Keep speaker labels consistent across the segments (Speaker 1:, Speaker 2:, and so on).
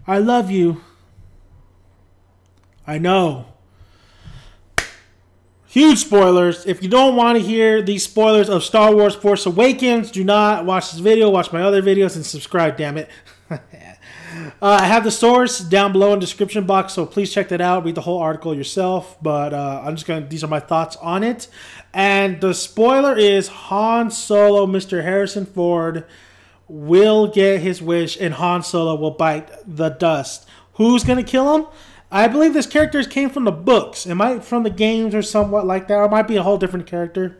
Speaker 1: I love you. I know. Huge spoilers. If you don't want to hear these spoilers of Star Wars Force Awakens, do not watch this video. Watch my other videos and subscribe, damn it. I have the source down below in the description box, so please check that out. Read the whole article yourself. But I'm just going to, these are my thoughts on it. And the spoiler is Han Solo, Mr. Harrison Ford, will get his wish and Han Solo will bite the dust. Who's going to kill him? I believe this character came from the books. It might from the games or somewhat like that. Or it might be a whole different character.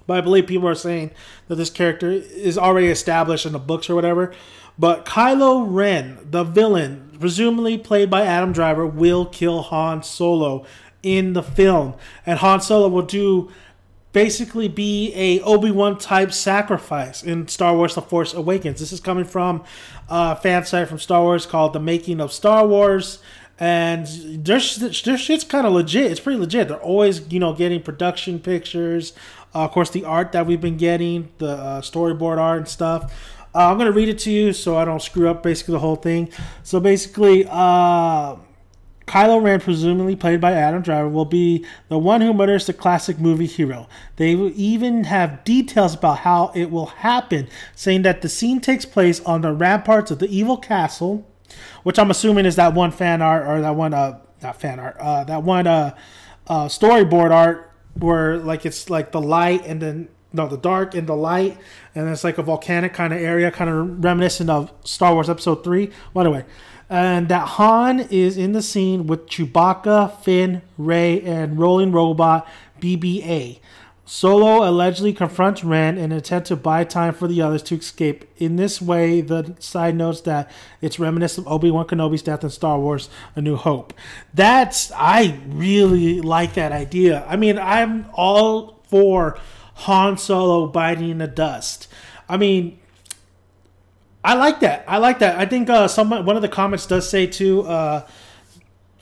Speaker 1: But I believe people are saying that this character is already established in the books or whatever. But Kylo Ren, the villain, presumably played by Adam Driver, will kill Han Solo in the film. And Han Solo will do basically be a Obi-Wan type sacrifice in Star Wars The Force Awakens. This is coming from a fan site from Star Wars called The Making of Star Wars. And their shit's kind of legit. It's pretty legit. They're always, getting production pictures. Of course, the art that we've been getting, the storyboard art and stuff. I'm going to read it to you so I don't screw up basically the whole thing. So basically, Kylo Ren, presumably played by Adam Driver, will be the one who murders the classic movie hero. They will even have details about how it will happen, saying that the scene takes place on the ramparts of the evil castle, which I'm assuming is that one fan art, or that one, not fan art, that one storyboard art where like it's like the light and then, no, the dark and the light, and it's like a volcanic kind of area, kind of reminiscent of Star Wars Episode 3. Well, anyway, and that Han is in the scene with Chewbacca, Finn, Rey, and rolling robot BB-8. Solo allegedly confronts Ren in an attempt to buy time for the others to escape. In this way, the side notes that it's reminiscent of Obi-Wan Kenobi's death in Star Wars A New Hope. I really like that idea. I mean, I'm all for Han Solo biting the dust. I mean, I like that. I think one of the comments does say too,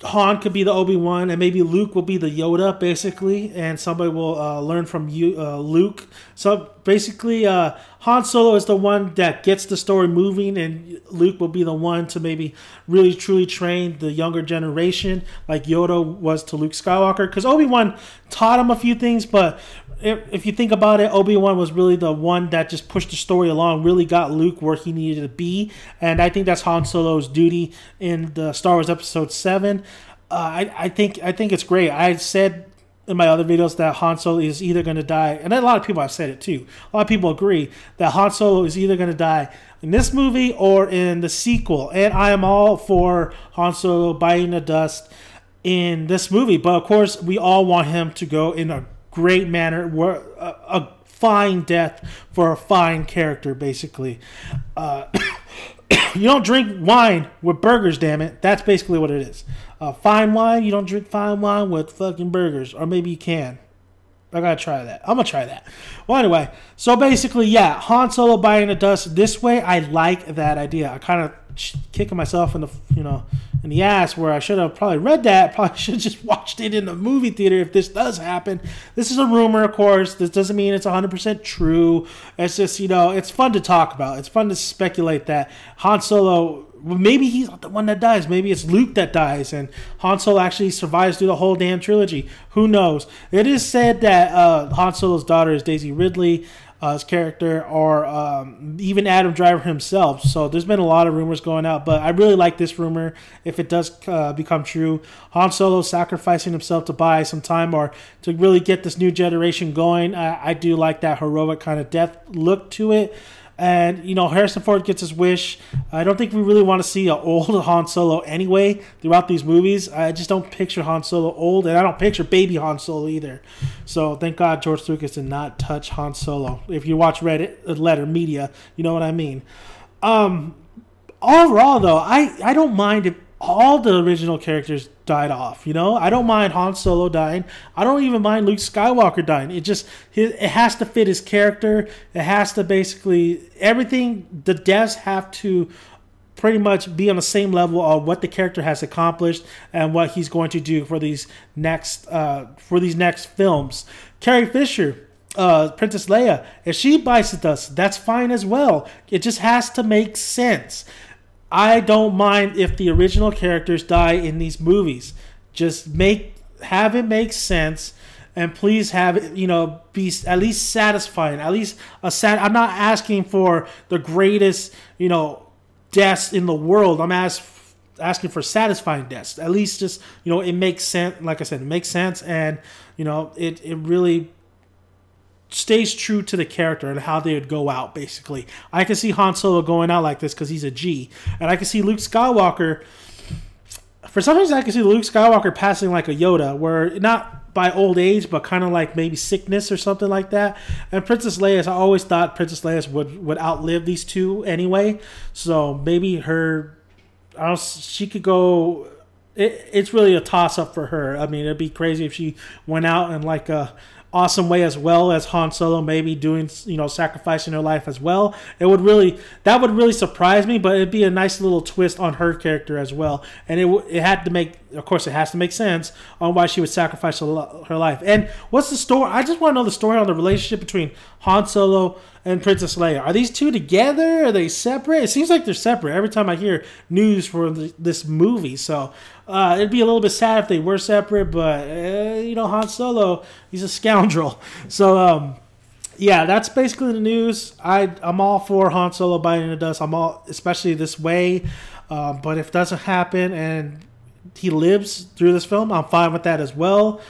Speaker 1: Han could be the Obi-Wan and maybe Luke will be the Yoda, basically, and somebody will learn from Luke. So basically, Han Solo is the one that gets the story moving, and Luke will be the one to maybe really truly train the younger generation, like Yoda was to Luke Skywalker. Because Obi-Wan taught him a few things, but if you think about it, Obi-Wan was really the one that just pushed the story along, really got Luke where he needed to be. And I think that's Han Solo's duty in the Star Wars Episode 7. I think it's great. I said in my other videos that Han Solo is either going to die, and a lot of people have said it too. A lot of people agree that Han Solo is either going to die in this movie or in the sequel. And I am all for Han Solo biting the dust in this movie. But of course, we all want him to go in a great manner, a fine death for a fine character, basically. You don't drink wine with burgers, damn it. That's basically what it is. Fine wine, you don't drink fine wine with fucking burgers. Or maybe you can. I gotta try that. I'm gonna try that. Well, anyway, so basically, yeah, Han Solo biting the dust this way, I like that idea. I kind of kicking myself in the, in the ass where I should have probably read that. Probably should have just watched it in the movie theater if this does happen. This is a rumor, of course. This doesn't mean it's 100% true. It's just, it's fun to talk about. It's fun to speculate that Han Solo, maybe he's not the one that dies. Maybe it's Luke that dies, and Han Solo actually survives through the whole damn trilogy. Who knows? It is said that Han Solo's daughter is Daisy Ridley, his character, or even Adam Driver himself. So there's been a lot of rumors going out, but I really like this rumor if it does become true. Han Solo sacrificing himself to buy some time or to really get this new generation going. I do like that heroic kind of death look to it. And, Harrison Ford gets his wish. I don't think we really want to see an old Han Solo anyway throughout these movies. I just don't picture Han Solo old, and I don't picture baby Han Solo either. So thank God George Lucas did not touch Han Solo. If you watch Reddit, Letter Media, you know what I mean. Overall, though, I don't mind if all the original characters died off. I don't mind Han Solo dying. I don't even mind Luke Skywalker dying. It has to fit his character. It has to basically, everything, the deaths have to pretty much be on the same level of what the character has accomplished and what he's going to do for these next films. Carrie Fisher, Princess Leia, if she bites the dust, that's fine as well. It just has to make sense. I don't mind if the original characters die in these movies. Just have it make sense, and please have it, be at least satisfying. At least I'm not asking for the greatest, deaths in the world. I'm asking for satisfying deaths. At least just, it makes sense. Like I said, it makes sense, and it really stays true to the character and how they would go out. Basically, I can see Han Solo going out like this because he's a G, and I can see Luke Skywalker. For some reason, I can see Luke Skywalker passing like a Yoda, where not by old age, but kind of like maybe sickness or something like that. And Princess Leia, I always thought Princess Leia would outlive these two anyway. So maybe she could go. It's really a toss up for her. I mean, it'd be crazy if she went out in like a awesome way as well as Han Solo, maybe doing, sacrificing her life as well. That would really surprise me, but it'd be a nice little twist on her character as well. And it has to make sense on why she would sacrifice her life. And what's the story? I just want to know the story on the relationship between Han Solo and Princess Leia. Are these two together? Are they separate? It seems like they're separate every time I hear news for this movie. So it'd be a little bit sad if they were separate, but Han Solo, he's a scoundrel. So yeah, that's basically the news. I'm all for Han Solo biting the dust. Especially this way. But if it doesn't happen and he lives through this film, I'm fine with that as well.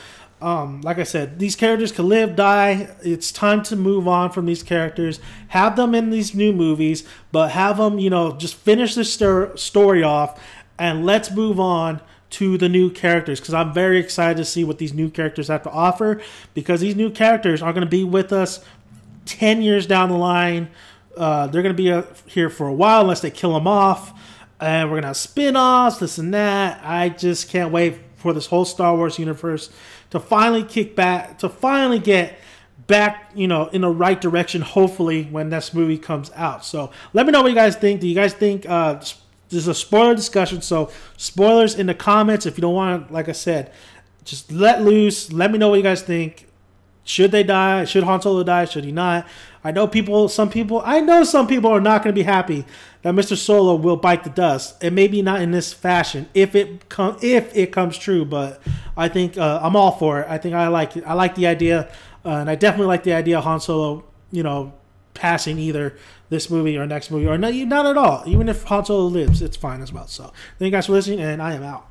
Speaker 1: Like I said, these characters can live, die. It's time to move on from these characters. Have them in these new movies, but have them, just finish this story off, and let's move on to the new characters, because I'm very excited to see what these new characters have to offer, because these new characters are going to be with us 10 years down the line. They're going to be here for a while unless they kill them off, and we're going to have spin-offs, this and that. I just can't wait for this whole Star Wars universe to finally get back, in the right direction, hopefully, when this movie comes out. So let me know what you guys think. Do you guys think this is a spoiler discussion? So spoilers in the comments. If you don't want to, like I said, just let loose. Let me know what you guys think. Should they die? Should Han Solo die? Should he not? I know some people are not going to be happy that Mr. Solo will bite the dust. And maybe not in this fashion if it comes true. But I think I'm all for it. I think I like it. I like the idea, and I definitely like the idea of Han Solo, passing either this movie or next movie, or not at all. Even if Han Solo lives, it's fine as well. So thank you guys for listening, and I am out.